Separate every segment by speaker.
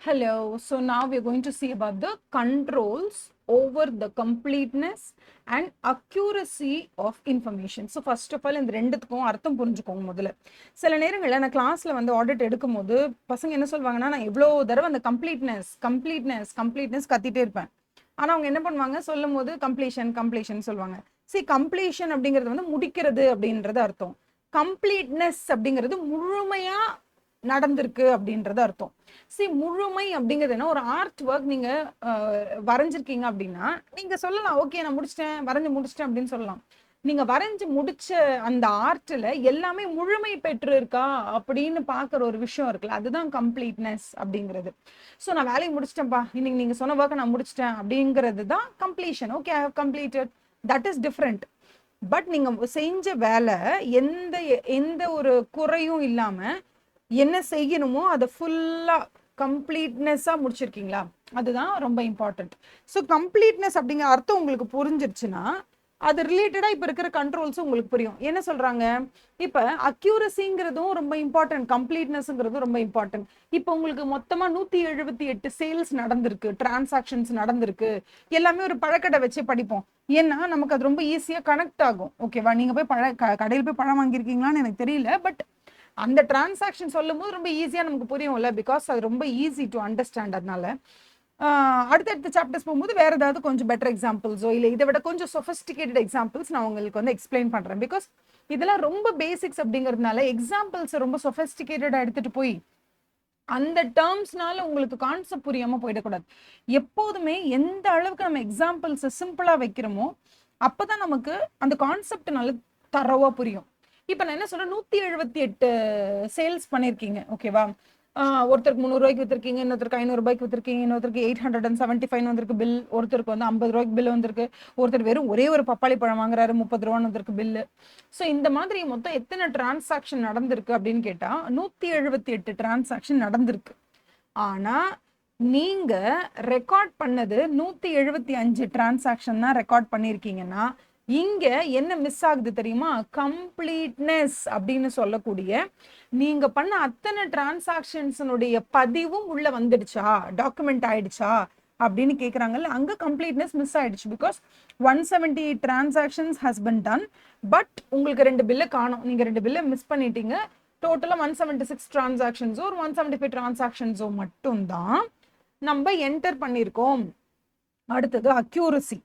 Speaker 1: Hello, so now we are going to see about the controls over the completeness and accuracy of information. So first of all, இந்த ரெண்டுத்துக்கும் அர்த்தம் புரிஞ்சுக்கோங்க முதல்ல. சில நேரங்களில் நான் கிளாஸில் வந்து ஆடிட் எடுக்கும் போது பசங்க என்ன சொல்வாங்கன்னா, நான் எவ்வளோ தடவை அந்த கம்ப்ளீட்னஸ் கத்திட்டே இருப்பேன். ஆனால் அவங்க என்ன பண்ணுவாங்க, சொல்லும் போது கம்ப்ளீஷன் சொல்லுவாங்க. கம்ப்ளீஷன் அப்படிங்கிறது வந்து முடிக்கிறது அப்படின்றது அர்த்தம். கம்ப்ளீட்னஸ் அப்படிங்கிறது முழுமையா நடந்திருக்கு அப்படின்றது அர்த்தம். முழுமை அப்படிங்கிறது என்ன, ஒரு ஆர்ட் ஒர்க் நீங்க வரைஞ்சிருக்கீங்க அப்படின்னா நீங்க சொல்லலாம், ஓகே நான் வரைஞ்சு முடிச்சிட்டேன் அப்படின்னு சொல்லலாம். நீங்க வரைஞ்சு முடிச்ச அந்த ஆர்ட்ல எல்லாமே முழுமை பெற்று இருக்கா அப்படின்னு பாக்குற ஒரு விஷயம் இருக்குல்ல, அதுதான் கம்ப்ளீட்னஸ் அப்படிங்கிறது. ஸோ நான் வேலையை முடிச்சிட்டேன்ப்பா, இன்னைக்கு நீங்க சொன்ன ஒர்க்கை நான் முடிச்சிட்டேன் அப்படிங்கிறது தான் completion. Okay, I have completed, that is different. But நீங்க செஞ்ச வேலை எந்த எந்த ஒரு குறையும் இல்லாம என்ன செய்யணுமோ அதை ஃபுல்லா கம்ப்ளீட்னஸா முடிச்சிருக்கீங்களா, அதுதான் ரொம்ப இம்பார்ட்டன்ட். ஸோ கம்ப்ளீட்னஸ் அப்படிங்கிற அர்த்தம் உங்களுக்கு புரிஞ்சிருச்சுன்னா அது ரிலேட்டடா இப்ப இருக்கிற கண்ட்ரோல்ஸும் உங்களுக்கு புரியும். என்ன சொல்றாங்க, இப்ப அக்யூரசிங்கிறதும் ரொம்ப இம்பார்ட்டன்ட், கம்ப்ளீட்னஸ்ங்கிறதும் ரொம்ப இம்பார்ட்டன்ட். இப்ப உங்களுக்கு மொத்தமா 178 சேல்ஸ் நடந்திருக்கு, டிரான்சாக்ஷன்ஸ் நடந்திருக்கு. எல்லாமே ஒரு பழக்கடை வச்சு படிப்போம், ஏன்னா நமக்கு அது ரொம்ப ஈஸியா கனெக்ட் ஆகும். ஓகேவா, நீங்க போய் கடையில் போய் பழம் வாங்கியிருக்கீங்களான்னு எனக்கு தெரியல, பட் அந்த டிரான்சாக்ஷன் சொல்லும் போது ரொம்ப ஈஸியா நமக்கு புரியும்ல, பிகாஸ் அது ரொம்ப ஈஸி டு அண்டர்ஸ்டாண்ட். அதனால அடுத்தடுத்த சாப்டர்ஸ் போகும்போது வேற ஏதாவது கொஞ்சம் பெட்டர் எக்ஸாம்பிள்ஸோ இல்லை இதை விட கொஞ்சம் சொஃபிஸ்டிகேட்டட் எக்ஸாம்பிள்ஸ் நான் உங்களுக்கு வந்து எக்ஸ்பிளைன் பண்றேன். பிகாஸ் இதெல்லாம் ரொம்ப பேசிக்ஸ் அப்படிங்கிறதுனால எக்ஸாம்பிள்ஸ் ரொம்ப சொஃபிஸ்டிகேட்டடா எடுத்துட்டு போய் அந்த டேர்ம்ஸ்னால உங்களுக்கு கான்செப்ட் புரியாம போயிடக்கூடாது. எப்போதுமே எந்த அளவுக்கு நம்ம எக்ஸாம்பிள்ஸ் சிம்பிளா வைக்கிறோமோ அப்பதான் நமக்கு அந்த கான்செப்ட் நல்ல தரவா புரியும். இப்ப நான் என்ன சொல்றேன், 178 சேல்ஸ் பண்ணிருக்கீங்க, ஓகேவா. ஒருத்தருக்கு 300 ரூபாய்க்கு வித்திருக்கீங்க, இன்னொருத்தருக்கு 500 ரூபாய்க்கு வித்திருக்கீங்க, இன்னொருத்தருக்கு 875 வந்திருக்கு பில், ஒருத்தருக்கு வந்து 50 ரூபாய்க்கு பில் வந்திருக்கு, ஒருத்தர் வெறும் ஒரே ஒரு பப்பாளி பழம் வாங்குறாரு 30 ரூபான்னு வந்திருக்கு பில்லு. ஸோ இந்த மாதிரி மொத்தம் எத்தனை டிரான்சாக்ஷன் நடந்திருக்கு அப்படின்னு கேட்டா 178 டிரான்சாக்ஷன் நடந்திருக்கு. ஆனா நீங்க ரெக்கார்ட் பண்ணது 175 டிரான்சாக்ஷன் தான் ரெக்கார்ட் பண்ணிருக்கீங்கன்னா இங்க என்ன மிஸ் ஆகுது தெரியுமா, கம்ப்ளீட்னஸ் அப்படின்னு சொல்லக்கூடிய நீங்க பண்ண அத்தனை டிரான்சாக்ஷன்ஸனுடைய பதிவும் உள்ள வந்துடுச்சா, டாக்குமெண்ட் ஆயிடுச்சா அப்படின்னு கேக்குறாங்கல்ல, அங்க கம்ப்ளீட்னஸ் மிஸ் ஆயிடுச்சு. Because 170 transactions has been done, but உங்களுக்கு 2 பில்ல காணும், நீங்க 2 பில்ல மிஸ் பண்ணிட்டீங்க. டோட்டலா 176 டிரான்சாக்ஷன்ஸோ ஒரு 175 டிரான்சாக்ஷன்ஸோ மட்டும்தான் நம்ம என்டர் பண்ணியிருக்கோம். அடுத்தது அக்யூரசி.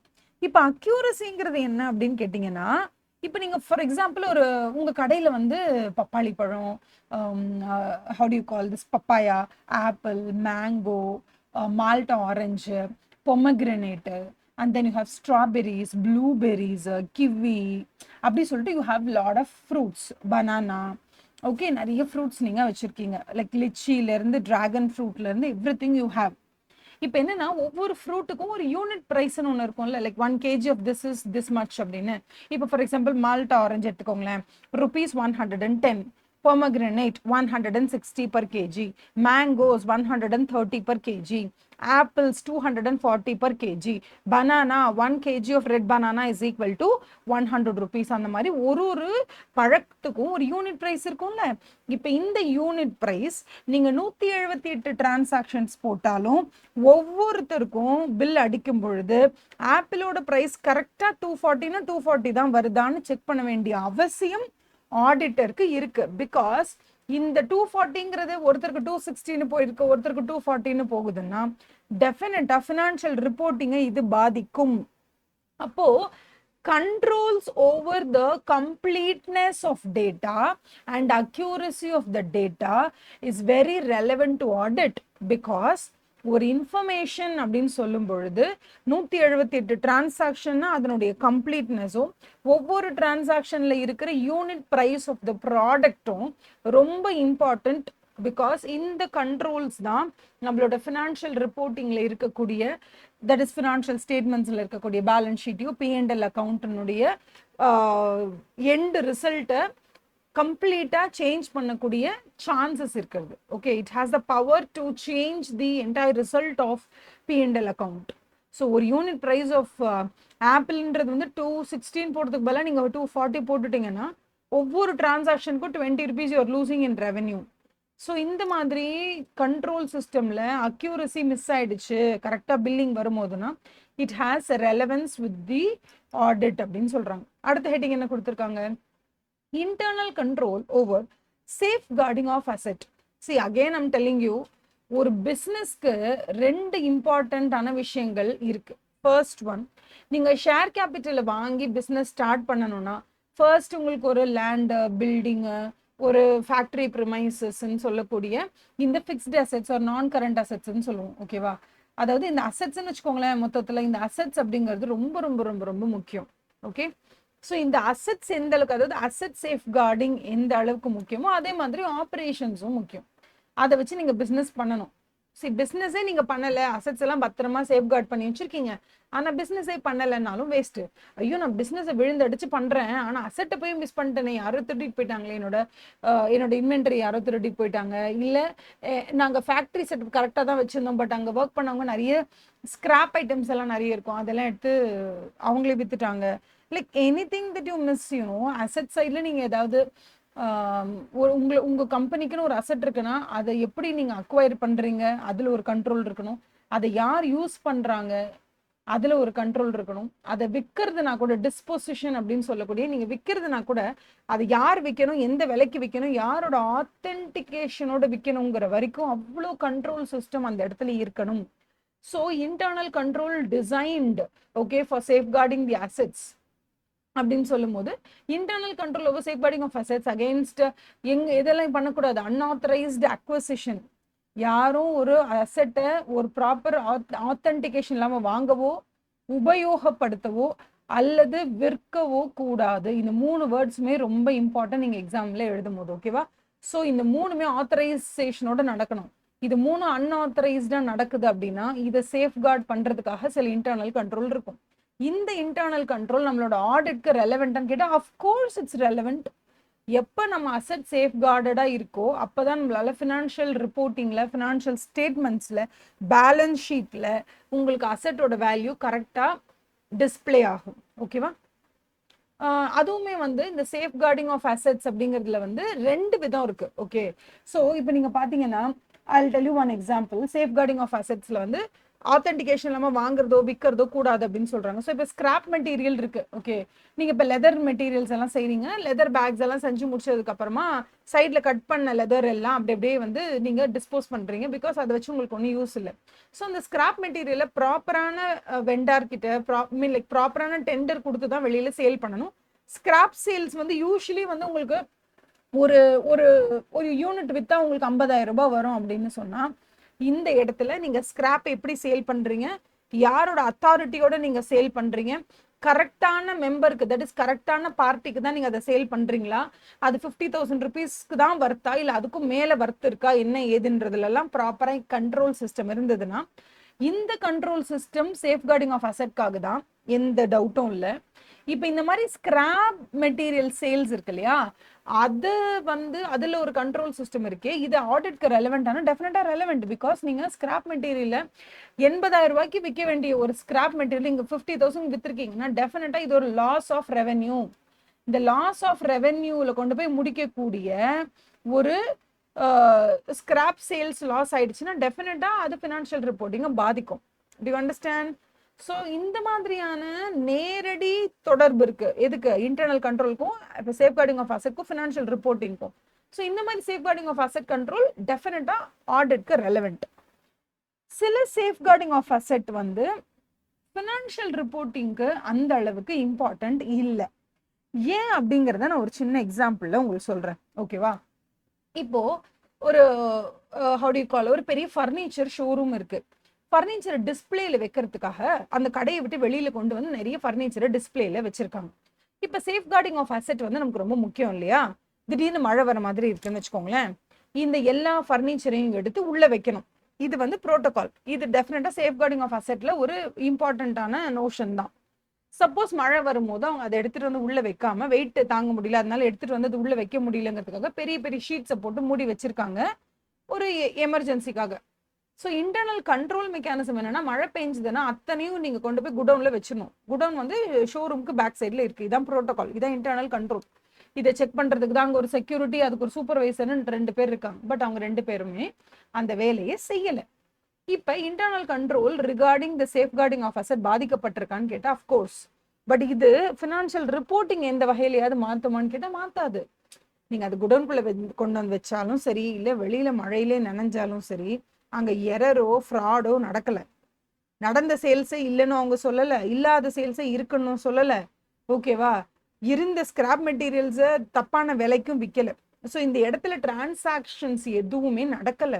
Speaker 1: இப்ப அக்யூரசிங்கிறது என்ன அப்படின்னு கேட்டீங்கன்னா, இப்ப நீங்க ஃபார் எக்ஸாம்பிள் ஒரு உங்க கடையில வந்து பப்பாளி பழம், how do you call this, papaya, apple, mango, மால்டா orange, pomegranate, and then you have strawberries, blueberries, kiwi, அப்படி சொல்லிட்டு you have lot of fruits, banana. Okay, நிறைய ஃப்ரூட்ஸ் நீங்க வச்சிருக்கீங்க, லைக் லிச்சில இருந்து டிராகன் ஃப்ரூட்ல இருந்து எவ்ரி திங் யூ ஹேவ். இப்போ என்னன்னா ஒவ்வொரு ஃப்ரூட்டுக்கும் ஒரு யூனிட் ப்ரைஸ்னு ஒன்று இருக்கும்ல, like 1 kg of this is this much அப்படின்னு. இப்போ ஃபார் எக்ஸாம்பிள் மால்டா ஆரஞ்சு எடுத்துக்கோங்களேன், ₹110, pomegranate 160 per kg, mangoes 130 per kg, apples 240 per kg, banana 1 kg of red banana is equal to 100 rupees. அந்த மாதிரி ஒரு ஒரு பழத்துக்கும் ஒரு யூனிட் பிரைஸ் இருக்கும்ல. இப்போ இந்த யூனிட் பிரைஸ் நீங்க 178 டிரான்சாக்ஷன்ஸ் போட்டாலும் ஒவ்வொருத்தருக்கும் பில் அடிக்கும் பொழுது ஆப்பிளோட பிரைஸ் கரெக்டா 240னா 240 தான் வருதான்னு செக் பண்ண வேண்டிய அவசியம் ஆடிட்டருக்கு இருக்கு. பிகாஸ் இந்த 240ங்கிறது ஒருத்தருக்கு 260ன்னு போயிருக்கு, ஒருத்தருக்கு 240ன்னு போகுதுன்னா டெஃபினட்டா ஃபினான்ஷியல் ரிப்போர்ட்டிங்கை இது பாதிக்கும். அப்போ controls over the completeness of data and accuracy of the data is very relevant to audit. Because ஒரு இன்ஃபர்மேஷன் அப்படின்னு சொல்லும் பொழுது 178 டிரான்சாக்ஷன்னா அதனுடைய கம்ப்ளீட்னஸும் ஒவ்வொரு டிரான்சாக்ஷன்ல இருக்கிற யூனிட் பிரைஸ் ஆஃப் த ப்ராடக்டும் ரொம்ப இம்பார்ட்டன்ட். பிகாஸ் இந்த கண்ட்ரோல்ஸ் தான் நம்மளோட ஃபினான்ஷியல் ரிப்போர்ட்டிங்ல இருக்கக்கூடிய, தட் இஸ் ஃபினான்ஷியல் ஸ்டேட்மெண்ட்ஸ்ல இருக்கக்கூடிய பேலன்ஸ் ஷீட்டையோ பிஎன்எல் அக்கௌண்ட்டினுடைய எண்ட் ரிசல்ட்டை கம்ப்ளீட்டா சேஞ்ச் பண்ணக்கூடிய சான்சஸ் இருக்கிறது. Okay, it has the power to change the entire result of PNL account. So ஒரு யூனிட் ப்ரைஸ் ஆஃப் ஆப்பிள்ன்றது வந்து 216 போடுறதுக்கு பதிலாக நீங்கள் 240 போட்டுட்டீங்கன்னா ஒவ்வொரு டிரான்சாக்ஷனுக்கும் 20 rupees you are losing in revenue. So இந்த மாதிரி கண்ட்ரோல் சிஸ்டம்ல அக்யூரசி மிஸ் ஆயிடுச்சு, கரெக்டாக பில்லிங் வரும்போதுன்னா it has relevance with the audit அப்படின்னு சொல்றாங்க. அடுத்த ஹெட்டிங் என்ன கொடுத்துருக்காங்க? Internal control over safeguarding of asset. See again I'm telling you, ஒரு பிஸ்னஸ்க்கு ரெண்டு இம்பார்ட்டண்ட்டான விஷயங்கள் இருக்கு. ஃபர்ஸ்ட் ஒன், நீங்க ஷேர் கேபிட்டலை வாங்கி பிஸ்னஸ் ஸ்டார்ட் பண்ணணும்னா ஃபர்ஸ்ட் உங்களுக்கு ஒரு லேண்டு, பில்டிங்கு, ஒரு ஃபேக்டரி ப்ரிமைசஸ்ன்னு சொல்லக்கூடிய இந்த ஃபிக்ஸ்டு அசெட்ஸ் ஒரு நான் கரண்ட் அசெட்ஸ்ன்னு சொல்லுவோம். ஓகேவா? அதாவது இந்த அசெட்ஸ்ன்னு வச்சுக்கோங்களேன், மொத்தத்தில் இந்த அசெட்ஸ் அப்படிங்கிறது ரொம்ப ரொம்ப ரொம்ப ரொம்ப முக்கியம். ஓகே, ஸோ இந்த அசெட்ஸ் எந்த அளவுக்கு, அதாவது அசெட் சேஃப் கார்டிங் எந்த அளவுக்கு முக்கியமோ அதே மாதிரி ஆப்ரேஷன்ஸும் முக்கியம். அதை வச்சு நீங்கள் பிஸ்னஸ் பண்ணணும். சரி, பிஸ்னஸே நீங்கள் பண்ணலை, அசெட்ஸ் எல்லாம் பத்திரமா சேஃப்கார்ட் பண்ணி வச்சிருக்கீங்க, ஆனால் பிஸ்னஸே பண்ணலைன்னாலும் வேஸ்ட்டு. ஐயோ நான் பிஸ்னஸை விழுந்தடிச்சு பண்ணுறேன், ஆனால் அசெட்டை போய் மிஸ் பண்ணிட்டேனே, யாரோ திருடிட்டு போயிட்டாங்களே, என்னோட இன்வென்டரி யாரோ திருடிட்டு போயிட்டாங்க, இல்லை நாங்கள் ஃபேக்ட்ரி செட்டப் கரெக்டாக தான் வச்சுருந்தோம், பட் அங்கே ஒர்க் பண்ணவங்க நிறைய ஸ்கிராப் ஐட்டம்ஸ் எல்லாம் நிறைய இருக்கும், அதெல்லாம் எடுத்து அவங்களே வித்துட்டாங்க. Like any thing that you miss, asset சைடில் நீங்கள் ஏதாவது உங்க கம்பெனிக்குன்னு ஒரு அசெட் இருக்குன்னா அதை எப்படி நீங்க அக்வயர் பண்றீங்க, அதுல ஒரு கண்ட்ரோல் இருக்கணும். அதை யார் யூஸ் பண்றாங்க, அதுல ஒரு கண்ட்ரோல் இருக்கணும். அதை விற்கிறதுனா கூட டிஸ்போசிஷன் அப்படின்னு சொல்லக்கூடிய, நீங்க விற்கிறதுனா கூட அதை யார் விற்கணும், எந்த விலைக்கு விற்கணும், யாரோட ஆத்தென்டிகேஷனோட விற்கணுங்கிற வரைக்கும் அவ்வளோ கண்ட்ரோல் சிஸ்டம் அந்த இடத்துல இருக்கணும். So internal control designed okay for safeguarding the assets அப்படின்னு சொல்லும் போது internal control over safeguarding of assets against இதெல்லாம் பண்ணக்கூடாது. அன்ஆத்தரைஸ்டு அக்வசிஷன், யாரும் ஒரு அசெட்டை ஒரு ப்ராப்பர் ஆத்தென்டிகேஷன் இல்லாமல் வாங்கவோ உபயோகப்படுத்தவோ அல்லது விற்கவோ கூடாது. இந்த 3 வேர்ட்ஸுமே ரொம்ப இம்பார்ட்டன்ட் நீங்கள் எக்ஸாமில் எழுதும் போது. ஓகேவா? ஸோ இந்த 3மே ஆத்தரைசேஷனோட நடக்கணும். இது 3 அன்ஆத்தரைஸ்டாக நடக்குது அப்படின்னா இதை சேஃப்கார்ட் பண்ணுறதுக்காக சில இன்டர்னல் கண்ட்ரோல் இருக்கும். இந்த இன்டர்னல் கண்ட்ரோல் நம்மளோட ஆடிட்க்கு ரெலவெண்ட்டான்னு கேட்டால் அஃப்கோர்ஸ் இட்ஸ் ரெலவெண்ட். எப்போ நம்ம அசெட் சேஃப்கார்டடாக இருக்கோ அப்போ தான் நம்மளால ஃபினான்ஷியல் ரிப்போர்ட்டிங்கில், ஃபினான்ஷியல் ஸ்டேட்மெண்ட்ஸில், பேலன்ஸ் ஷீட்டில் உங்களுக்கு அசெட்டோட வேல்யூ கரெக்டாக டிஸ்பிளே ஆகும். ஓகேவா? அதுவுமே இந்த சேஃப்கார்டிங் ஆஃப் அசெட்ஸ் அப்படிங்கிறதுல 2 விதம் இருக்கு. ஓகே, ஸோ இப்போ நீங்கள் பார்த்தீங்கன்னா I'll tell you one example. Safeguarding of அசெட்ஸில் ஆத்தென்டிகேஷன் இல்லாமல் வாங்குறதோ விற்கிறதோ கூடாது அப்படின்னு சொல்றாங்க. ஸோ இப்போ ஸ்கிராப் மெட்டீரியல் இருக்கு. ஓகே, நீங்க இப்போ லெதர் மெட்டீரியல்ஸ் எல்லாம் செய்றீங்க, லெதர் பேக்ஸ் எல்லாம் செஞ்சு முடிச்சதுக்கு அப்புறமா சைட்ல கட் பண்ண லெதர் எல்லாம் அப்படியே நீங்க டிஸ்போஸ் பண்றீங்க, பிகாஸ் அதை வச்சு உங்களுக்கு ஒன்றும் யூஸ் இல்லை. ஸோ அந்த ஸ்கிராப் மெட்டீரியலை ப்ராப்பரான வெண்டார் கிட்ட லைக் ப்ராப்பரான டெண்டர் கொடுத்து தான் வெளியில சேல் பண்ணணும். ஸ்கிராப் சேல்ஸ் யூஸ்வலி உங்களுக்கு ஒரு ஒரு ஒரு யூனிட் வித்தா உங்களுக்கு 50,000 ரூபாய் வரும் அப்படின்னு சொன்னா, இந்த இடத்துல நீங்க ஸ்கிராப் எப்படி சேல் பண்றீங்க, யாரோட அத்தாரிட்டியோட நீங்க சேல் பண்றீங்க, கரெக்டான மெம்பருக்கு, தட் இஸ் கரெக்டான பார்ட்டிக்கு தான் நீங்க அதை சேல் பண்றீங்களா, அது 50,000 ருபீஸ்க்கு தான் வர்த்தா இல்லை அதுக்கும் மேல வர்த்து இருக்கா, என்ன ஏதுன்றதுல எல்லாம் ப்ராப்பரா கண்ட்ரோல் சிஸ்டம் இருந்ததுன்னா, இந்த கண்ட்ரோல் சிஸ்டம் சேஃப்கார்டிங் ஆஃப் அசெட்காக தான், எந்த டவுட்டும் இல்லை. இப்போ இந்த மாதிரி ஸ்கிராப் மெட்டீரியல் சேல்ஸ் இருக்கு இல்லையா, அது அதுல ஒரு கண்ட்ரோல் சிஸ்டம் இருக்கு. இது ஆடிட்க்கு ரெலவெண்டான, டெஃபினட்டா ரெலவெண்ட். பிகாஸ் நீங்க ஸ்கிராப் மெட்டீரியல 80,000 ரூபாய்க்கு விற்க வேண்டிய ஒரு ஸ்கிராப் மெட்டீரியல் இங்க 50,000 வித்திருக்கீங்கன்னா டெஃபினட்டா இது ஒரு லாஸ் ஆஃப் ரெவென்யூ. இந்த லாஸ் ஆஃப் ரெவென்யூல கொண்டு போய் முடிக்கக்கூடிய ஒரு ஸ்கிராப் சேல்ஸ் லாஸ் ஆயிடுச்சுன்னா டெஃபினட்டா அது ஃபினான்ஷியல் ரிப்போர்ட்டிங்கை பாதிக்கும். To you understand? ஸோ இந்த மாதிரியான நேரடி தொடர்பு இருக்கு எதுக்கு, இன்டர்னல் கண்ட்ரோலுக்கும் இப்போ சேஃப்கார்டிங் ஆஃப் அசெட்க்கும் ஃபினான்ஷியல் ரிப்போர்ட்டிங்க்கும். ஸோ இந்த மாதிரி சேஃப்கார்டிங் ஆஃப் அசெட் கண்ட்ரோல் டெஃபினட்டா ஆடிட்க்கு ரெலவெண்ட். சில சேஃப்கார்டிங் ஆஃப் அசெட் ஃபினான்ஷியல் ரிப்போர்ட்டிங்க்கு அந்த அளவுக்கு இம்பார்ட்டன்ட் இல்லை. ஏன் அப்படிங்கிறத நான் ஒரு சின்ன எக்ஸாம்பிள்ல உங்களுக்கு சொல்றேன். ஓகேவா? இப்போ ஒரு ஒரு பெரிய ஃபர்னிச்சர் ஷோரூம் இருக்கு. ஃபர்னிச்சரை டிஸ்பிளேல வைக்கிறதுக்காக அந்த கடையை விட்டு வெளியில கொண்டு நிறைய ஃபர்னிச்சரை டிஸ்பிளேல வச்சிருக்காங்க. இப்போ சேஃப்கார்டிங் ஆஃப் அசெட் நமக்கு ரொம்ப முக்கியம் இல்லையா? திடீர்னு மழை வர மாதிரி இருக்குன்னு வச்சுக்கோங்களேன், இந்த எல்லா ஃபர்னிச்சரையும் எடுத்து உள்ள வைக்கணும். இது ப்ரோட்டோகால். இது டெஃபினட்டா சேஃப்கார்டிங் ஆஃப் அசெட்ல ஒரு இம்பார்ட்டன்டான நோஷன் தான். சப்போஸ் மழை வரும்போது அவங்க அதை எடுத்துட்டு உள்ள வைக்காம, வெயிட் தாங்க முடியல, அதனால எடுத்துட்டு அது உள்ள வைக்க முடியலங்கிறதுக்காக பெரிய பெரிய ஷீட்ஸை போட்டு மூடி வச்சிருக்காங்க ஒரு எமர்ஜென்சிக்காக. ஸோ இன்டர்னல் கண்ட்ரோல் மெக்கானிசம் என்னன்னா, மழை பெஞ்சதுன்னா அத்தனையும் நீங்க கொண்டு போய் குடவுன்ல வச்சிடணும். குடவுன் ஷோரூமுக்கு பேக் சைட்ல இருக்கு. இதான் ப்ரோட்டோகால், இதான் இன்டர்னல் கண்ட்ரோல். இதை செக் பண்றதுக்கு தான் அங்க ஒரு செக்யூரிட்டி, அதுக்கு ஒரு சூப்பர்வைசர்னு 2 பேர் இருக்காங்க. பட் அவங்க 2 பேருமே அந்த வேலையை செய்யல. இப்ப internal control regarding the safeguarding of asset பாதிக்கப்பட்டிருக்கான்னு கேட்டா அஃப்கோர்ஸ். பட் இது ஃபினான்ஷியல் ரிப்போர்ட்டிங் எந்த வகையிலையாவது மாத்துமான்னு கேட்டா மாத்தாது. நீங்க அது குடோன்குள்ள கொண்டு வந்து வச்சாலும் சரி, இல்ல வெளியில மழையிலே நனைஞ்சாலும் சரி, அங்க எரரோ ஃப்ராடோ நடக்கல. நடந்த சேல்ஸே இல்லைன்னு அவங்க சொல்லல, இல்லாத சேல்ஸே இருக்குன்னு சொல்லல. ஓகேவா? இருந்த ஸ்கிராப் மெட்டீரியல்ஸை தப்பான விலைக்கும் விற்கல. ஸோ இந்த இடத்துல டிரான்சாக்ஷன்ஸ் எதுவுமே நடக்கல.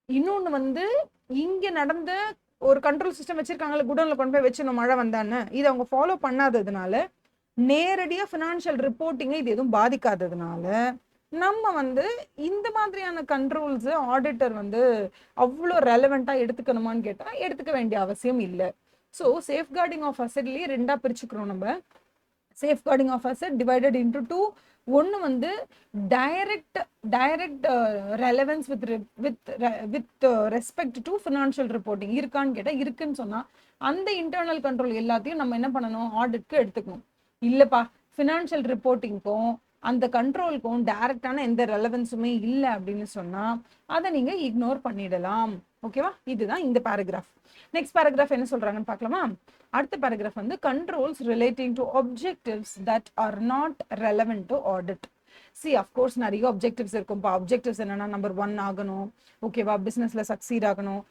Speaker 1: இன்னொன்று வந்து இங்கே நடந்த ஒரு கண்ட்ரோல் சிஸ்டம் வச்சிருக்காங்கல்ல, குடோன்ல கொண்டு போய் வச்சு மழை வந்தான்னு, இதை அவங்க ஃபாலோ பண்ணாததுனால, நேரடியாக ஃபினான்ஷியல் ரிப்போர்ட்டிங்கை இது எதுவும் பாதிக்காததுனால, நம்ம வந்து இந்த மாதிரியான கண்ட்ரோல்ஸு ஆடிட்டர் வந்து அவ்வளோ ரெலவெண்ட்டாக எடுத்துக்கணுமான்னு கேட்டால் எடுத்துக்க வேண்டிய அவசியம் இல்லை. ஸோ சேஃப்கார்டிங் ஆஃப் அசெட்லேயே 2ஆக பிரிச்சுக்கிறோம் நம்ம. Safeguarding of asset divided into 2. ஒன்று வந்து direct relevance with respect to financial reporting இருக்கான்னு கேட்டால் இருக்குன்னு சொன்னால் அந்த இன்டர்னல் கண்ட்ரோல் எல்லாத்தையும் நம்ம என்ன பண்ணணும், ஆடிட்க்கு எடுத்துக்கணும். இல்லைப்பா, ஃபினான்ஷியல் ரிப்போர்ட்டிங்க்கும் அந்த கண்ட்ரோலுக்கும் டைரக்டான எந்த ரெலவென்ஸுமே இல்லை அப்படின்னு சொன்னால் அதை நீங்கள் இக்னோர் பண்ணிடலாம். ஓகேவா? இதுதான் இந்த பேராகிராஃப். நெக்ஸ்ட் பேராகிராஃப் என்ன சொல்றாங்கன்னு பார்க்கலாமா? அடுத்த பேராகிராஃப் வந்து controls relating to objectives that R not relevant to audit. C of course நிறைய ஆப்ஜெக்டிவ்ஸ் இருக்கும்ப்பா. ஆப்ஜெக்டிவ்ஸ் என்னன்னா, நம்பர் 1 ஆகணும், ஓகேவா, பிஸ்னஸ்ல சக்சீட் ஆகணும்,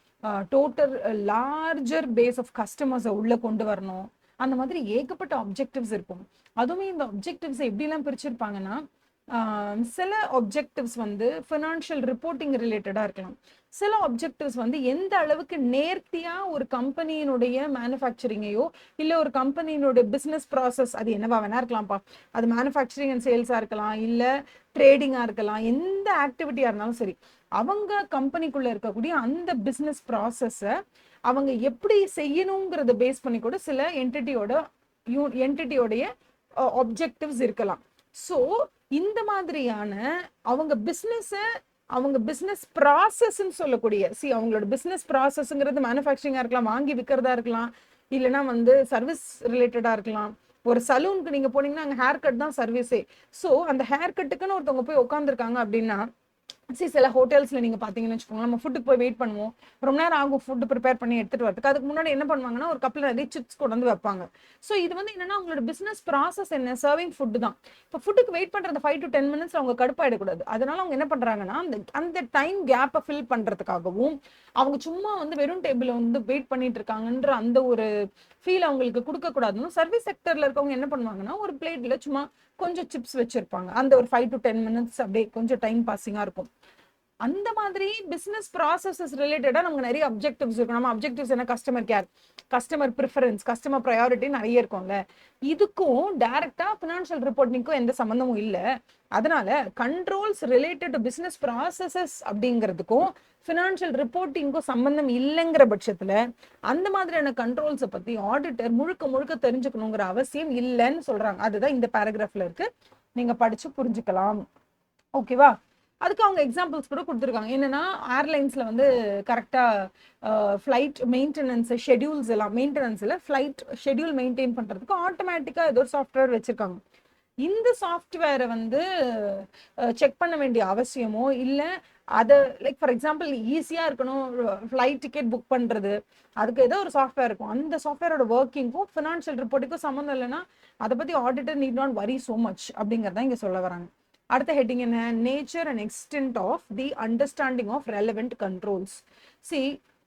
Speaker 1: டோட்டல் லார்ஜர் பேஸ் ஆஃப் கஸ்டமர்ஸை உள்ள கொண்டு வரணும், அந்த மாதிரி ஏகப்பட்ட ஆப்ஜெக்டிவ்ஸ் இருக்கும். அதுவுமே இந்த ஆப்ஜெக்டிவ்ஸ் எப்படிலாம் பிரிச்சிருப்பாங்கன்னா, சில ஆப்ஜெக்டிவ்ஸ் வந்து ஃபினான்ஷியல் ரிப்போர்ட்டிங் ரிலேட்டடாக இருக்கலாம். சில ஆப்ஜெக்டிவ்ஸ் வந்து எந்த அளவுக்கு நேர்த்தியாக ஒரு கம்பெனியினுடைய மேனுஃபேக்சரிங்கையோ இல்லை ஒரு கம்பெனியினுடைய பிஸ்னஸ் ப்ராசஸ், அது என்னவா வேணா இருக்கலாம்ப்பா, அது மேனுஃபேக்சரிங் அண்ட் சேல்ஸாக இருக்கலாம், இல்லை ட்ரேடிங்காக இருக்கலாம், எந்த ஆக்டிவிட்டியாக இருந்தாலும் சரி, அவங்க கம்பெனிக்குள்ளே இருக்கக்கூடிய அந்த பிஸ்னஸ் ப்ராசஸை அவங்க எப்படி செய்யணுங்கிறத பேஸ் பண்ணி கூட சில என்டிட்டியோடைய ஆப்ஜெக்டிவ்ஸ் இருக்கலாம். ஸோ இந்த மாதிரியான அவங்க பிஸ்னஸ் ப்ராசஸ்ன்னு சொல்லக்கூடிய, அவங்களோட பிஸ்னஸ் ப்ராசஸ்ங்கிறது மேனுஃபேக்சரிங்காக இருக்கலாம், வாங்கி விற்கிறதா இருக்கலாம், இல்லைனா வந்து சர்வீஸ் ரிலேட்டடாக இருக்கலாம். ஒரு சலூனுக்கு நீங்கள் போனீங்கன்னா அங்கே ஹேர் கட் தான் சர்வீஸே. ஸோ அந்த ஹேர் கட்டுக்குன்னு ஒருத்தவங்க போய் உட்காந்துருக்காங்க அப்படின்னா, சில ஹோட்டல்ஸ்ல நீங்க பாத்தீங்கன்னு வச்சுக்கோங்க, நம்ம ஃபுட்டுக்கு போய் வெயிட் பண்ணுவோம், ரொம்ப நேரம் ஆகும் ஃபுட்டு ப்ரிப்பேர் பண்ணி எடுத்துட்டு வரதுக்கு. அதுக்கு முன்னாடி என்ன பண்ணுவாங்கன்னா, ஒரு கப்ல நிறைய சிப்ஸ் கொண்டு வந்து வைப்பாங்க. ஸோ இது வந்து என்னன்னா, அவங்களோட பிசினஸ் ப்ராசஸ் என்ன, சர்விங் ஃபுட்டு தான். இப்போ ஃபுட்டுக்கு வெயிட் பண்றது 5 to 10 minutes அவங்க கடுப்பாயிடக்கூடாது. அதனால அவங்க என்ன பண்றாங்கன்னா, அந்த டைம் கேப்பை ஃபில் பண்றதுக்காகவும், அவங்க சும்மா வந்து வெறும் டேபிள் வந்து வெயிட் பண்ணிட்டு இருக்காங்கன்ற அந்த ஒரு ஃபீல் அவங்களுக்கு கொடுக்க கூடாதுன்னு சர்வீஸ் செக்டர்ல இருக்கவங்க என்ன பண்ணுவாங்கன்னா, ஒரு பிளேட்ல சும்மா கொஞ்சம் சிப்ஸ் வச்சிருப்பாங்க. அந்த ஒரு 5 to 10 minutes அப்படியே கொஞ்சம் டைம் பாசிங்கா இருக்கும். அந்த மாதிரி பிசினஸ் ப்ராசஸஸ் ரிலேட்டடா நமக்கு நிறைய அப்ஜெக்டிவ்ஸ் இருக்கும். நம்ம அப்ஜெக்டிவ்ஸ் என்ன, customer care, customer preference, customer priority நிறைய இருக்கும்ல. இதுக்கும் டைரக்டா ஃபினான்ஷியல் ரிப்போர்ட்டிங்க்கும் எந்த சம்பந்தமும் இல்லை. அதனால controls related to business processes அப்படிங்கிறதுக்கும் ஃபினான்ஷியல் ரிப்போர்ட்டிங்க்கும் சம்பந்தம் இல்லைங்கிற பட்சத்துல அந்த மாதிரியான கண்ட்ரோல்ஸை பத்தி ஆடிட்டர் முழுக்க முழுக்க தெரிஞ்சுக்கணுங்கிற அவசியம் இல்லைன்னு சொல்றாங்க. அதுதான் இந்த பேராகிராஃப்ல இருக்கு, நீங்க படிச்சு புரிஞ்சுக்கலாம். ஓகேவா? அதுக்கு அவங்க எக்ஸாம்பிள்ஸ் கூட கொடுத்துருக்காங்க. என்னன்னா, ஏர்லைன்ஸ்ல வந்து கரெக்டாக ஃப்ளைட் மெயின்டெனன்ஸ் ஷெடியூல்ஸ் எல்லாம், மெயின்டெனன்ஸில் ஃப்ளைட் ஷெடியூல் மெயின்டைன் பண்ணுறதுக்கு ஆட்டோமேட்டிக்காக ஏதோ ஒரு சாஃப்ட்வேர் வச்சுருக்காங்க. இந்த சாஃப்ட்வேரை வந்து செக் பண்ண வேண்டிய அவசியமோ இல்லை, அதை லைக் ஃபார் எக்ஸாம்பிள் ஈஸியாக இருக்கணும், ஃப்ளைட் டிக்கெட் புக் பண்ணுறது, அதுக்கு ஏதோ ஒரு சாஃப்ட்வேர் இருக்கும். அந்த சாஃப்ட்வேரோட ஒர்க்கிங்கும் ஃபினான்ஷியல் ரிப்போர்ட்டுக்கும் சம்மந்தம் இல்லைன்னா அதை பற்றி auditor need not worry so much அப்படிங்கிறத இங்கே சொல்ல வராங்க. அடுத்த ஹெட்டிங் என்ன, nature and extent of the understanding of relevant controls.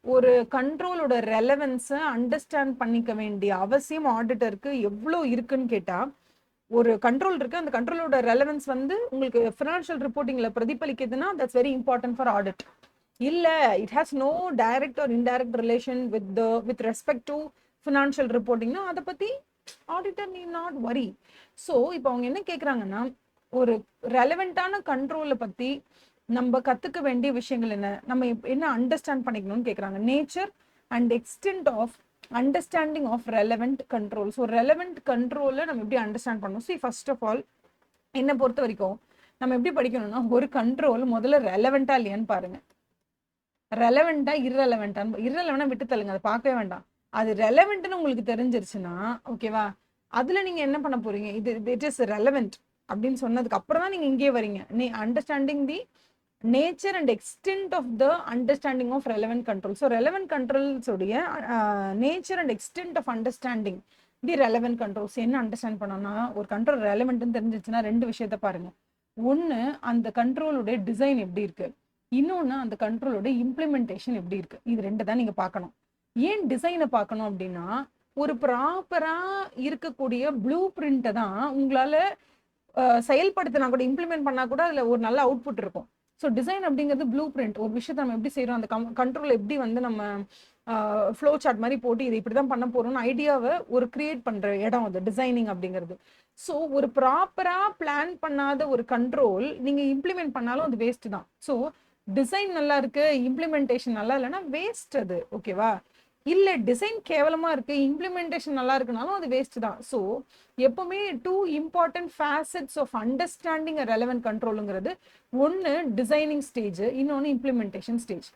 Speaker 1: ஒரு கண்ட்ரோலோட ரெலவென்ஸை அண்டர்ஸ்டாண்ட் பண்ணிக்க வேண்டிய அவசியம் ஆடிட்டருக்கு எவ்வளோ இருக்குன்னு கேட்டால், ஒரு கண்ட்ரோல் இருக்கு, அந்த கண்ட்ரோலோட ரெலவென்ஸ் வந்து உங்களுக்கு ஃபினான்ஷியல் ரிப்போர்ட்டிங்ல பிரதிபலிக்குதுன்னா that's very important for audit. இல்லை, it has no direct or indirect relation with respect to financial ரிப்போர்ட்டிங்னா அதை பற்றி auditor need not worry. So இப்போ அவங்க என்ன கேட்குறாங்கன்னா, ஒரு ரெலவெண்டான கண்ட்ரோலை பத்தி நம்ம கத்துக்க வேண்டிய விஷயங்கள் என்ன, நம்ம என்ன அண்டர்ஸ்டாண்ட் பண்ணிக்கணும்னு கேட்குறாங்க. Nature and extent of understanding of relevant control. So relevant கண்ட்ரோலை நம்ம எப்படி அண்டர்ஸ்டாண்ட் பண்ணணும்? ஃபர்ஸ்ட் ஆஃப் ஆல் என்னை பொறுத்த வரைக்கும் நம்ம எப்படி படிக்கணும்னா, ஒரு கண்ட்ரோல் முதல்ல ரெலவெண்டா இல்லையான்னு பாருங்க. ரெலவெண்டா இரலவெண்டா விட்டு தள்ளுங்க, அதை பார்க்கவே வேண்டாம். அது ரெலவெண்ட்னு உங்களுக்கு தெரிஞ்சிருச்சுன்னா ஓகேவா, அதுல நீங்க என்ன பண்ண போறீங்க, இட் இஸ் ரெலவெண்ட். அப்படின்னு சொன்னதுக்கு அப்புறம் தான் நீங்க இங்கே வரீங்க. Understanding the nature and extent of the understanding of relevant control. So relevant controls உடைய nature and extent of understanding the relevant controls. என்ன அண்டர்ஸ்டாண்ட் பண்ணோம்னா, ஒரு கண்ட்ரோல் ரெலவென்ட்னு தெரிஞ்சிச்சுன்னா 2 விஷயத்த பாருங்க. ஒன்று, அந்த கண்ட்ரோலுடைய டிசைன் எப்படி இருக்கு, இன்னொன்று அந்த கண்ட்ரோலோட இம்ப்ளிமெண்டேஷன் எப்படி இருக்கு. இது 2 தான் நீங்க பார்க்கணும். ஏன் டிசைனை பார்க்கணும் அப்படின்னா, ஒரு ப்ராப்பரா இருக்கக்கூடிய ப்ளூ பிரிண்ட்டை தான் உங்களால செயல்படுத்தினா கூட, இம்ப்ளிமெண்ட் பண்ணா கூட அதுல ஒரு நல்ல அவுட்புட் இருக்கும். ஸோ டிசைன் அப்படிங்கிறது ப்ளூ பிரிண்ட். ஒரு விஷயத்தை நம்ம எப்படி செய்யறோம், அந்த கண்ட்ரோல் எப்படி வந்து நம்ம ஃப்ளோ சார்ட் மாதிரி போட்டு இதை இப்படிதான் பண்ண போறோம்னு ஐடியாவை ஒரு கிரியேட் பண்ற இடம் அது டிசைனிங் அப்படிங்கிறது. ஸோ ஒரு ப்ராப்பரா பிளான் பண்ணாத ஒரு கண்ட்ரோல் நீங்க இம்ப்ளிமெண்ட் பண்ணாலும் அது வேஸ்ட் தான். ஸோ டிசைன் நல்லா இருக்கு, இம்ப்ளிமெண்டேஷன் நல்லா இல்லைன்னா வேஸ்ட் அது. ஓகேவா? இல்ல டிசைன் கேவலமா இருக்கு, இம்ப்ளிமெண்டேஷன் நல்லா இருக்குனாலும் அது வேஸ்ட் தான். ஸோ எப்பவுமே 2 important facets of understanding relevant கண்ட்ரோலுங்கிறது, ஒன்று டிசைனிங் ஸ்டேஜ், இன்னொன்று இம்ப்ளிமெண்டேஷன் ஸ்டேஜ்.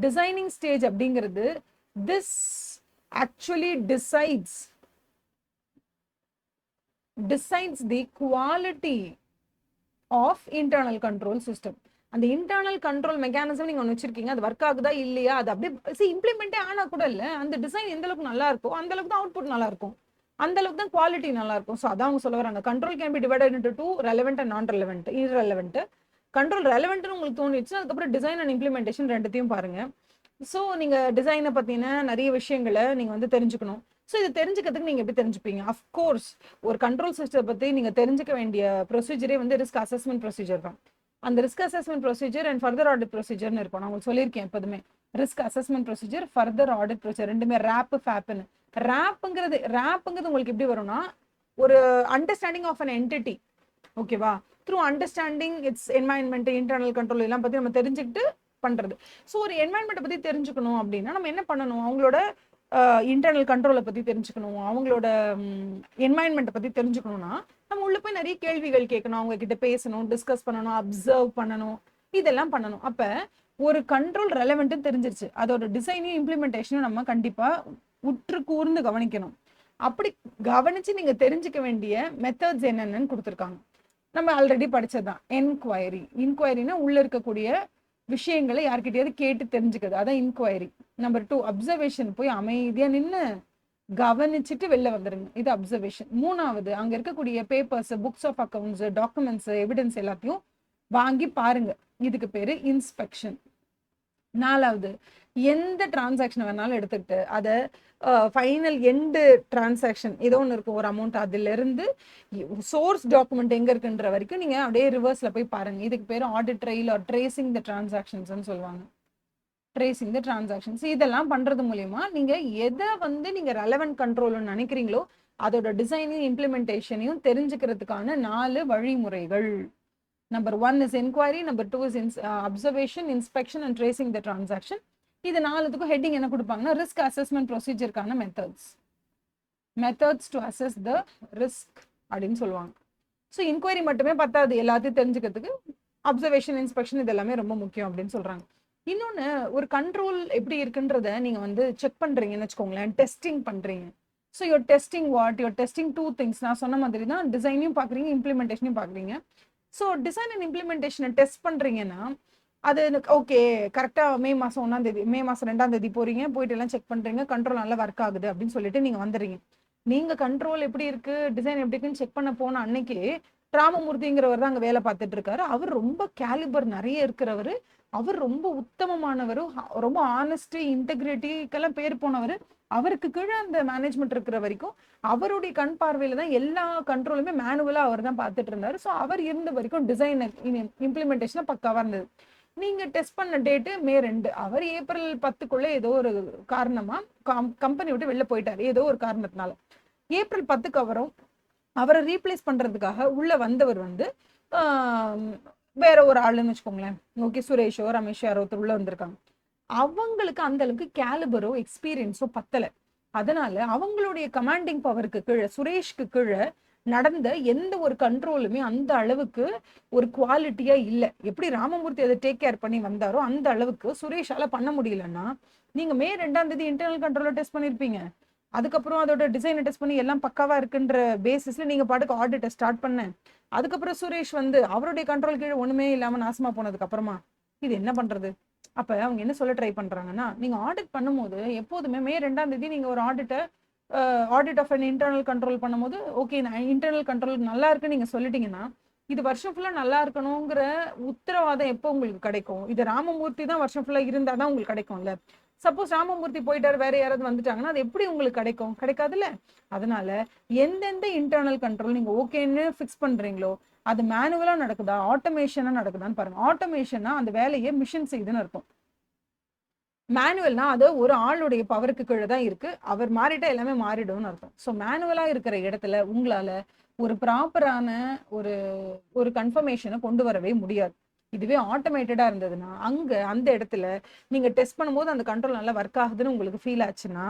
Speaker 1: டிசைனிங் ஸ்டேஜ் அப்படிங்கிறது this actually decides the quality of internal control system. அந்த இன்டர்னல் கண்ட்ரோல் மெக்கானிசம் நீங்க ஒன்று வச்சிருக்கீங்க, அது ஒர்க் ஆகுதா இல்லையா, அது அப்படியே இம்ப்ளிமெண்டே ஆனா கூட இல்லை, அந்த டிசைன் எந்த அளவுக்கு நல்லா இருக்கும் அந்த அளவுக்கு தான் அவுட்புட் நல்லா இருக்கும், அந்த அளவுக்கு தான் குவாலிட்டி நல்லா இருக்கும். ஸோ அதான் அவங்க சொல்ல வராங்க, control can be divided into 2, relevant and நான் ரெலவென்ட், இர்ரெலவென்ட். கண்ட்ரோல் ரெலவென்ட்னு உங்களுக்கு தோணிடுச்சு, அதுக்கப்புறம் டிசைன் அண்ட் இம்ப்ளிமெண்டேஷன் 2த்தையும் பாருங்க. ஸோ நீங்க டிசைனை பத்தின நிறைய விஷயங்களை நீங்க வந்து தெரிஞ்சுக்கணும். ஸோ இது தெரிஞ்சுக்கிறதுக்கு நீங்க எப்படி தெரிஞ்சுப்பீங்க? அஃப்கோர்ஸ் ஒரு கண்ட்ரோல் சிஸ்டம் பத்தி நீங்க தெரிஞ்சுக்க வேண்டிய ப்ரொசீஜரே வந்து ரிஸ்க் அசஸ்மெண்ட் ப்ரொசீஜர் தான். அந்த risk assessment procedure and further audit ப்ரொசீஜர்னு இருக்கும். நான் உங்களுக்கு சொல்லியிருக்கேன் எப்போதுமே, risk assessment procedure, further audit procedure, ரெண்டுமே ரேப் ஃபேப்னு. ரேப்புங்கிறது உங்களுக்கு எப்படி வரும்னா, ஒரு அண்டர்ஸ்டாண்டிங் ஆஃப் அன் என்டிட்டி, ஓகேவா, through understanding its environment, internal control எல்லாம் பத்தி நம்ம தெரிஞ்சுக்கிட்டு பண்றது. ஸோ ஒரு என்வாயன்மெண்ட்டை பத்தி தெரிஞ்சுக்கணும் அப்படின்னா நம்ம என்ன பண்ணணும், அவங்களோட இன்டர்னல் கண்ட்ரோலை பத்தி தெரிஞ்சுக்கணும், அவங்களோட என்வாயன்மெண்ட்டை பத்தி தெரிஞ்சுக்கணும்னா நம்ம உள்ள போய் நிறைய கேள்விகள் கேட்கணும், அவங்க கிட்ட பேசணும், டிஸ்கஸ் பண்ணணும், அப்சர்வ் பண்ணணும், இதெல்லாம் பண்ணணும். அப்ப ஒரு கண்ட்ரோல் ரெலவென்ட்னு தெரிஞ்சிருச்சு, அதோட டிசைனையும் இம்ப்ளிமெண்டேஷனும் நம்ம கண்டிப்பா உற்று கூர்ந்து கவனிக்கணும். அப்படி கவனிச்சு நீங்க தெரிஞ்சுக்க வேண்டிய மெத்தட்ஸ் என்னென்னு கொடுத்துருக்காங்க. நம்ம ஆல்ரெடி படிச்சதுதான் என்கொயரி. இன்கொயரினா உள்ள இருக்கக்கூடிய விஷயங்களை யார்கிட்டயாவது கேட்டு தெரிஞ்சுக்கிறது, அதான் இன்கொயரி. நம்பர் 2 அப்சர்வேஷன், போய் அமைதியா நின்று கவனிச்சுட்டு வெளில வந்துருங்க, இது அப்சர்வேஷன். 3வது அங்க இருக்கக்கூடிய papers, books of accounts, documents, evidence எல்லாத்தையும் வாங்கி பாருங்க, இதுக்கு பேரு இன்ஸ்பெக்ஷன். 4வது எந்த டிரான்சாக்ஷன் வேணாலும் எடுத்துக்கிட்டு அதை ஃபைனல் எண்டு டிரான்சாக்ஷன் ஏதோ ஒன்று இருக்கும், ஒரு அமௌண்ட், அதுல இருந்து சோர்ஸ் டாக்குமெண்ட் எங்க இருக்குன்ற வரைக்கும் நீங்க அப்படியே ரிவர்ஸ்ல போய் பாருங்க. இதுக்கு பேரு ஆடிட் ட்ரைல் ஆர் ட்ரேசிங் த டிரான்சாக்ஷன்ஸ் சொல்லுவாங்க. ட்ரேசிங் த டிரான்சாக்ஷன்ஸ் இதெல்லாம் பண்றது மூலியமா நீங்க எதை வந்து நீங்க ரெலவென்ட் கண்ட்ரோல்னு நினைக்கிறீங்களோ அதோட டிசைனையும் இம்ப்ளிமெண்டேஷனையும் தெரிஞ்சுக்கிறதுக்கான 4 வழிமுறைகள். Number 1 is enquiry, number 2 is observation, inspection and tracing the transaction. இது 4த்துக்கும் ஹெட்டிங் என்ன கொடுப்பாங்கன்னா, ரிஸ்க் அசஸ்மெண்ட் ப்ரொசீஜருக்கான methods to assess the risk அப்படின்னு சொல்லுவாங்க. ஸோ இன்கொயரி மட்டுமே பத்தாது, எல்லாத்தையும் தெரிஞ்சுக்கிறதுக்கு அப்சர்வேஷன், இன்ஸ்பெக்ஷன் இது எல்லாமே ரொம்ப முக்கியம் அப்படின்னு சொல்றாங்க. இன்னொன்று, ஒரு கண்ட்ரோல் எப்படி இருக்குன்றத நீங்க வந்து செக் பண்றீங்கன்னு வச்சுக்கோங்களேன், டெஸ்டிங் பண்றீங்க. So your testing your testing 2 things. நான் சொன்ன மாதிரி தான் டிசைனையும் பார்க்குறீங்க, இம்ப்ளிமெண்டேஷனையும் பார்க்குறீங்க. ஸோ டிசைன் அண்ட் இம்ப்ளிமெண்டேஷனை டெஸ்ட் பண்றீங்கன்னா அது ஓகே கரெக்டாக மே மாதம் 1ஆம் தேதி, மே மாதம் 2ஆம் தேதி போறீங்க, போயிட்டு எல்லாம் செக் பண்றீங்க, கண்ட்ரோல் நல்லா ஒர்க் ஆகுது அப்படின்னு சொல்லிட்டு நீங்க வந்துடுறீங்க. நீங்க கண்ட்ரோல் எப்படி இருக்கு, டிசைன் எப்படி இருக்குன்னு செக் பண்ண போன அன்னைக்கு ராமமூர்த்திங்கிறவர் தான் அங்கே வேலை பார்த்துட்டு இருக்காரு. அவர் ரொம்ப கேலிபர் நிறைய இருக்கிறவர், அவர் ரொம்ப உத்தமமானவர், ரொம்ப ஆனஸ்டி, இன்டெகிரிட்டிக்கெல்லாம் பேர் போனவர். அவருக்கு கீழே அந்த மேனேஜ்மெண்ட் இருக்கிற வரைக்கும் அவருடைய கண் பார்வையில தான் எல்லா கண்ட்ரோலுமே மேனுவலா அவர் தான் பார்த்துட்டு இருந்தாரு. ஸோ அவர் இருந்த வரைக்கும் டிசைன் இம்ப்ளிமெண்டேஷன் பக்காவா இருந்தது. நீங்க டெஸ்ட் பண்ண டேட்டு மே 2, அவர் ஏப்ரல் 10க்குள்ள ஏதோ ஒரு காரணமா கம்பெனி விட்டு வெளில போயிட்டாரு, ஏதோ ஒரு காரணத்தினால. ஏப்ரல் 10க்கு அவரை ரீப்ளேஸ் பண்றதுக்காக உள்ள வந்தவர் வந்து வேற ஒரு ஆளுன்னு வச்சுக்கோங்களேன், ஓகே, சுரேஷோ ரமேஷோ யாரோ ஒருத்தர் உள்ள வந்திருக்காங்க. அவங்களுக்கு அந்த அளவுக்கு கேலிபரோ எக்ஸ்பீரியன்ஸோ பத்தல. அதனால அவங்களுடைய கமாண்டிங் பவருக்கு கீழே, சுரேஷ்க்கு கீழே நடந்த எந்த ஒரு கண்ட்ரோலுமே அந்த அளவுக்கு ஒரு குவாலிட்டியா இல்லை. எப்படி ராமமூர்த்தி அதை டேக் கேர் பண்ணி வந்தாரோ அந்த அளவுக்கு சுரேஷால பண்ண முடியலன்னா, நீங்க மே 2ஆம் தேதி இன்டர்னல் கண்ட்ரோல டெஸ்ட் பண்ணிருப்பீங்க, அதுக்கப்புறம் அதோட டிசைனை டெஸ்ட் பண்ணி எல்லாம் பக்காவா இருக்குன்ற பேசிஸ்ல நீங்க பாட்டுக்கு ஆடிட்டை ஸ்டார்ட் பண்ண, அதுக்கப்புறம் சுரேஷ் வந்து அவருடைய கண்ட்ரோல் கீழே ஒண்ணுமே இல்லாம நாசமா போனதுக்கு அப்புறமா இது என்ன பண்றது? அப்ப அவங்க என்ன சொல்ல ட்ரை பண்றாங்கன்னா, நீங்க ஆடிட் பண்ணும்போது எப்போதுமே மே 2ஆம் தேதி நீங்க ஒரு audit of an internal control பண்ணும்போது, ஓகே இன்டர்னல் கண்ட்ரோல் நல்லா இருக்குன்னு நீங்க சொல்லிட்டீங்கன்னா, இது வருஷம் ஃபுல்லா நல்லா இருக்கணுங்கிற உத்தரவாதம் எப்போ உங்களுக்கு கிடைக்கும்? இது ராமமூர்த்தி தான் வருஷம் ஃபுல்லா இருந்தா தான் உங்களுக்கு கிடைக்கும்ல. சப்போஸ் ராமமூர்த்தி போயிட்டாரு, வேற யாராவது வந்துட்டாங்கன்னா அது எப்படி உங்களுக்கு கிடைக்கும்? கிடைக்காதுல்ல. அதனால எந்தெந்த இன்டர்னல் கண்ட்ரோல் நீங்க ஓகேன்னு ஃபிக்ஸ் பண்றீங்களோ அது மேனுவலா நடக்குதா, ஆட்டோமேஷனா நடக்குதான்னு பாருங்க. ஆட்டோமேஷன்னா அந்த வேலையை மிஷின் செய்யுதுன்னு அர்த்தம். மேனுவல்னா அது ஒரு ஆளுடைய பவருக்கு கீழே தான் இருக்கு. அவர் மாறிட்டா எல்லாமே மாறிடும்னு அர்த்தம். ஸோ மேனுவலா இருக்கிற இடத்துல உங்களால ஒரு ப்ராப்பரான ஒரு ஒரு கன்ஃபர்மேஷனை கொண்டு வரவே முடியாது. இதுவே ஆட்டோமேட்டடா இருந்ததுன்னா அங்க அந்த இடத்துல நீங்க டெஸ்ட் பண்ணும்போது அந்த கண்ட்ரோல் நல்லா ஒர்க் ஆகுதுன்னு உங்களுக்கு ஃபீல் ஆச்சுன்னா,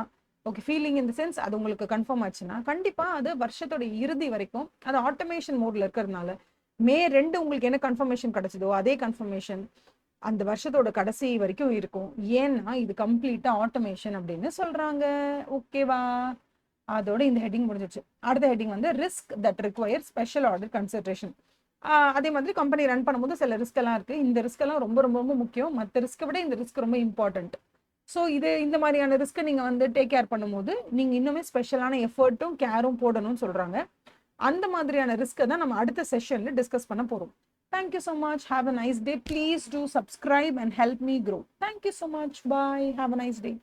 Speaker 1: okay feeling in the sense அது உங்களுக்கு கன்ஃபார்ம் ஆச்சுன்னா, கண்டிப்பா அது வருஷத்தோட இறுதி வரைக்கும் அது ஆட்டோமேஷன் மோட்ல இருக்கிறதுனால மே 2 உங்களுக்கு என்ன கன்ஃபர்மேஷன் கிடைச்சதோ அதே கன்ஃபர்மேஷன் அந்த வருஷத்தோட கடைசி வரைக்கும் இருக்கும். ஏன்னா இது கம்ப்ளீட்டா ஆட்டோமேஷன் அப்படின்னு சொல்றாங்க. ஓகேவா? அதோட இந்த ஹெட்டிங் முடிஞ்சிச்சு. அடுத்த ஹெட்டிங் வந்து risk that require special order consideration. அதே மாதிரி கம்பெனி ரன் பண்ணும்போது சில ரிஸ்க் எல்லாம் இருக்கு. இந்த ரிஸ்க் எல்லாம் ரொம்ப ரொம்ப ரொம்ப முக்கியம். மற்ற ரிஸ்க்கை விட இந்த ரிஸ்க் ரொம்ப இம்பார்ட்டன்ட். ஸோ இந்த மாதிரியான ரிஸ்க்கை நீங்க வந்து டேக் கேர் பண்ணும்போது நீங்க இன்னுமே ஸ்பெஷலான எஃபர்ட்டும் கேரும் போடணும்னு சொல்றாங்க. அந்த மாதிரியான ரிஸ்க்கை தான் நம்ம அடுத்த செஷன்ல டிஸ்கஸ் பண்ண போறோம். Thank you so much. Have a nice day. Please do subscribe and help me grow. Thank you so much. Bye. Have a nice day.